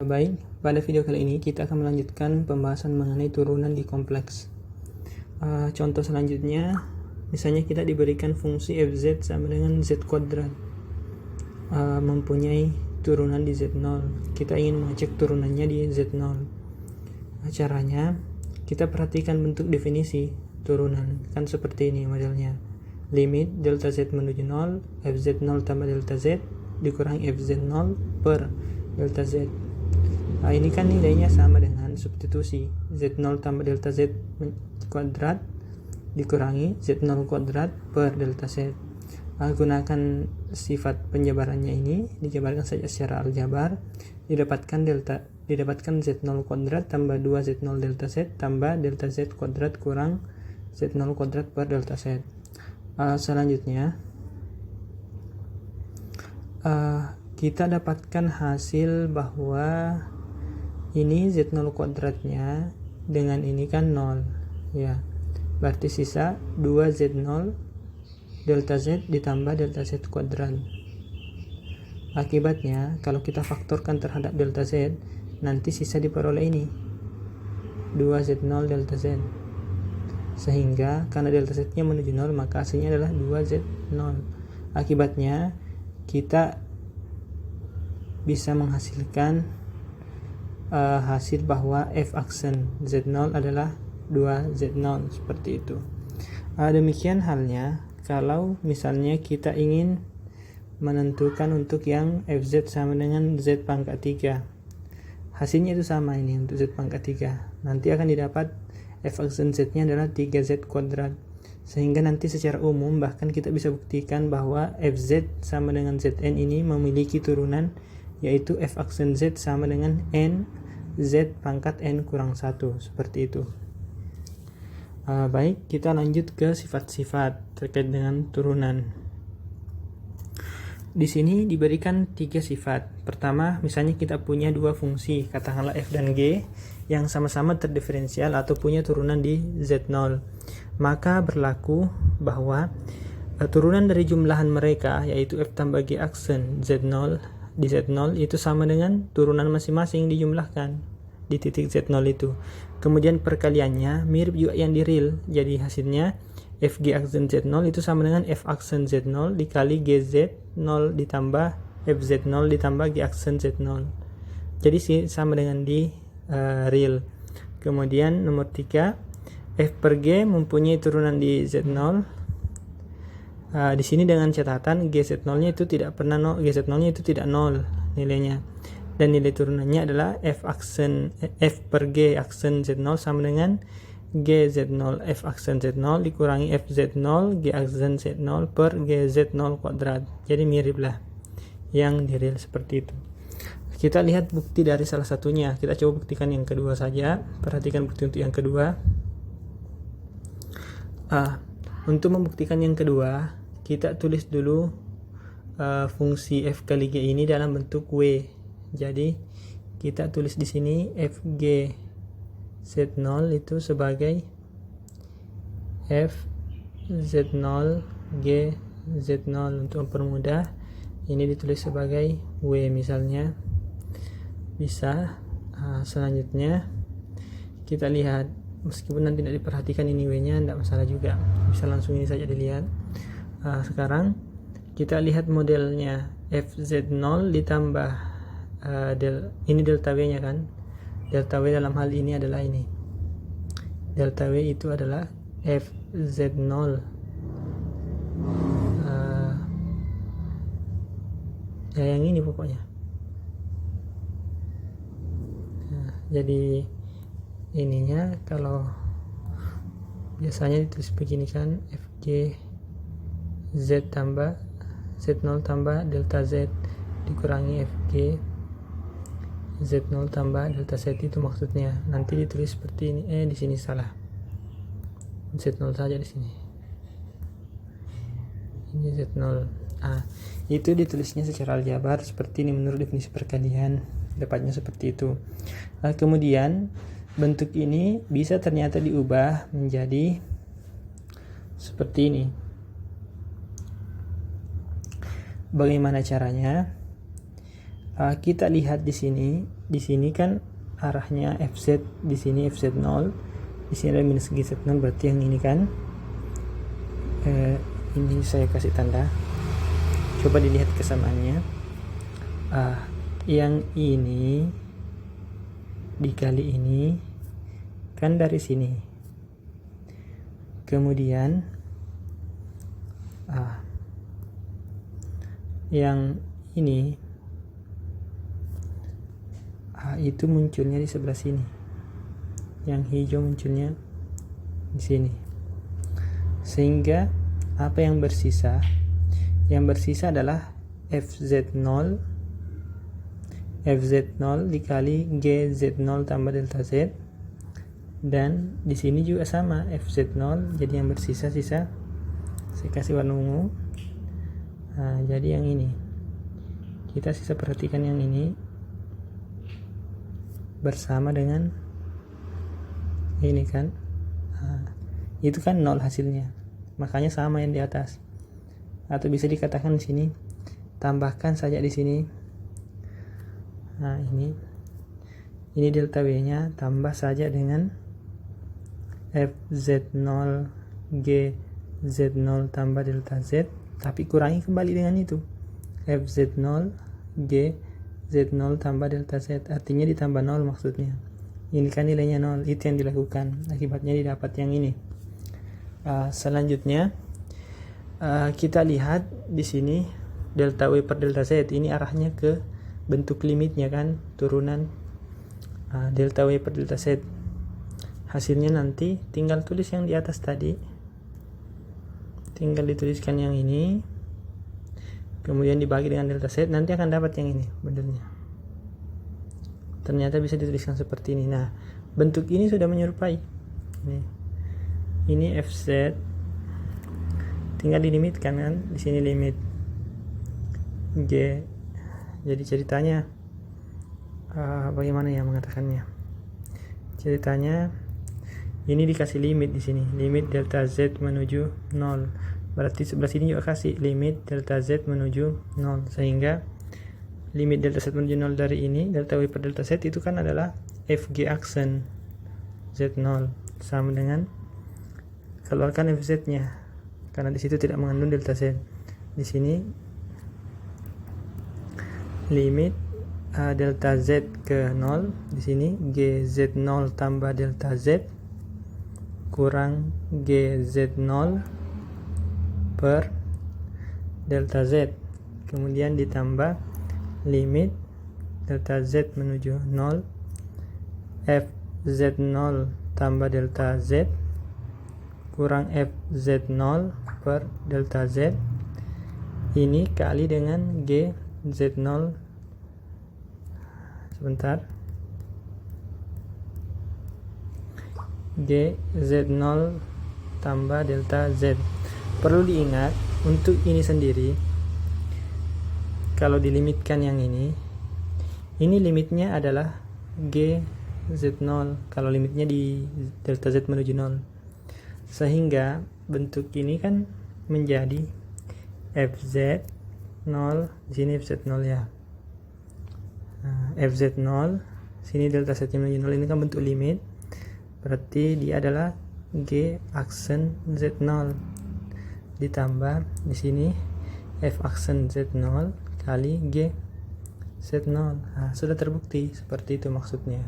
Baik, pada video kali ini kita akan melanjutkan pembahasan mengenai turunan di kompleks. Contoh selanjutnya, misalnya kita diberikan fungsi fz sama dengan z kuadrat, mempunyai turunan di z0. Kita ingin mengecek turunannya di z0. Caranya, kita perhatikan bentuk definisi turunan, kan seperti ini modelnya. Limit delta z menuju 0, fz0 tambah delta z dikurangi fz0 per delta z. Nah, ini kan nilainya sama dengan substitusi z0 tambah delta z kuadrat dikurangi z0 kuadrat per delta z. Gunakan sifat penjabarannya ini, dijabarkan saja secara aljabar, didapatkan z0 kuadrat tambah 2z0 delta z tambah delta z kuadrat kurang z0 kuadrat per delta z. Selanjutnya kita dapatkan hasil bahwa ini z0 kuadratnya dengan ini kan 0 ya, berarti sisa 2z0 delta z ditambah delta z kuadrat. Akibatnya kalau kita faktorkan terhadap delta z, nanti sisa diperoleh ini 2z0 delta z, sehingga karena delta z nya menuju 0 maka hasilnya adalah 2z0. Akibatnya kita bisa menghasilkan hasil bahwa f aksen z0 adalah 2z0 seperti itu. Demikian halnya kalau misalnya kita ingin menentukan untuk yang fz sama dengan z pangkat 3, hasilnya itu sama ini untuk z pangkat 3, nanti akan didapat f aksen z nya adalah 3z kuadrat, sehingga nanti secara umum bahkan kita bisa buktikan bahwa fz sama dengan zn ini memiliki turunan, yaitu f aksen z sama dengan n z pangkat n kurang 1, seperti itu. Baik, kita lanjut ke sifat-sifat terkait dengan turunan. Di sini diberikan 3 sifat. Pertama, misalnya kita punya dua fungsi, katakanlah f dan g, yang sama-sama terdiferensial atau punya turunan di z0. Maka berlaku bahwa turunan dari jumlahan mereka, yaitu f tambah g aksen z0 di z0 itu sama dengan turunan masing-masing dijumlahkan di titik z0 itu. Kemudian perkaliannya mirip juga yang di real, jadi hasilnya fg aksen z0 itu sama dengan f aksen z0 dikali gz0 ditambah fz0 ditambah g aksen z0, jadi sama dengan di real. Kemudian nomor 3, f per g mempunyai turunan di z0. Di sini dengan catatan gz0-nya itu tidak pernah 0, gz0-nya itu tidak 0 nilainya, dan nilai turunannya adalah f per g aksen z0 sama dengan gz0 f aksen z0 dikurangi fz0 g aksen z0 per gz0 kuadrat. Jadi mirip lah yang di real seperti itu. Kita lihat bukti dari salah satunya. Kita coba buktikan yang kedua saja. Perhatikan bukti untuk yang kedua. Untuk membuktikan yang kedua, kita tulis dulu fungsi f kali g ini dalam bentuk w. Jadi kita tulis di sini fg z0 itu sebagai f z0 g z0. Untuk mempermudah, ini ditulis sebagai w misalnya, bisa. Selanjutnya kita lihat, meskipun nanti tidak diperhatikan ini w-nya, tidak masalah juga, bisa langsung ini saja dilihat. Sekarang kita lihat modelnya fz0 ditambah ini delta w-nya kan. Delta w dalam hal ini adalah ini. Delta w itu adalah fz0. Ya yang ini pokoknya. Jadi ininya kalau biasanya ditulis begini kan, fg z tambah z0 tambah delta z dikurangi fg z0 tambah delta z, itu maksudnya. Nanti ditulis seperti ini. Di sini salah, z0 saja di sini. Ini z0. Itu ditulisnya secara aljabar seperti ini menurut definisi perkalian, dapatnya seperti itu. Kemudian bentuk ini bisa ternyata diubah menjadi seperti ini. Bagaimana caranya? Kita lihat di sini di sini kan arahnya fz, di sini fz0, di sini ada minus gz0, berarti yang ini kan ini saya kasih tanda. Coba dilihat kesamaannya. Yang ini dikali ini kan dari sini, kemudian yang ini itu munculnya di sebelah sini, yang hijau munculnya di sini, sehingga apa yang bersisa? Yang bersisa adalah fz0 dikali gz0 tambah delta z, dan di sini juga sama fz0, jadi yang bersisa saya kasih warna ungu. Jadi yang ini kita sisa perhatikan, yang ini bersama dengan ini kan, itu kan 0 hasilnya, makanya sama yang di atas. Atau bisa dikatakan di sini tambahkan saja di sini. Ini delta W nya tambah saja dengan fz0 gz0 tambah delta z, tapi kurangi kembali dengan itu fz0 gz0 tambah delta z, artinya ditambah 0 maksudnya. Ini kan nilainya 0, itu yang dilakukan, akibatnya didapat yang ini. Selanjutnya kita lihat di sini delta W per delta Z, ini arahnya ke bentuk limitnya kan, turunan delta W per delta Z. Hasilnya nanti tinggal tulis yang di atas tadi, tinggal dituliskan yang ini, kemudian dibagi dengan delta Z, nanti akan dapat yang ini bentuknya. Ternyata bisa dituliskan seperti ini. Nah, bentuk ini sudah menyerupai ini fz, tinggal dilimitkan kan, di sini limit g. Jadi ceritanya bagaimana ya mengatakannya? Ceritanya ini dikasih limit di sini, limit delta z menuju 0. Berarti sebelah sini juga kasih limit delta z menuju 0, sehingga limit delta z menuju 0 dari ini, delta w per delta z itu kan adalah fg aksen z0 sama dengan keluarkan fz nya, karena di situ tidak mengandung delta z. Di sini limit delta z ke 0, di sini gz0 tambah delta z kurang gz0 per delta z, kemudian ditambah limit delta z menuju 0 fz0 tambah delta z kurang fz0 per delta z, ini kali dengan gz0, sebentar, gz0 tambah delta z. Perlu diingat untuk ini sendiri, kalau dilimitkan yang ini limitnya adalah gz0 kalau limitnya di delta z menuju 0, sehingga bentuk ini kan menjadi fz0, di sini fz0 ya. Fz0 sini delta z menuju 0, ini kan bentuk limit, berarti dia adalah g aksen z0 ditambah di sini f aksen z0 kali g z0. Sudah terbukti seperti itu maksudnya.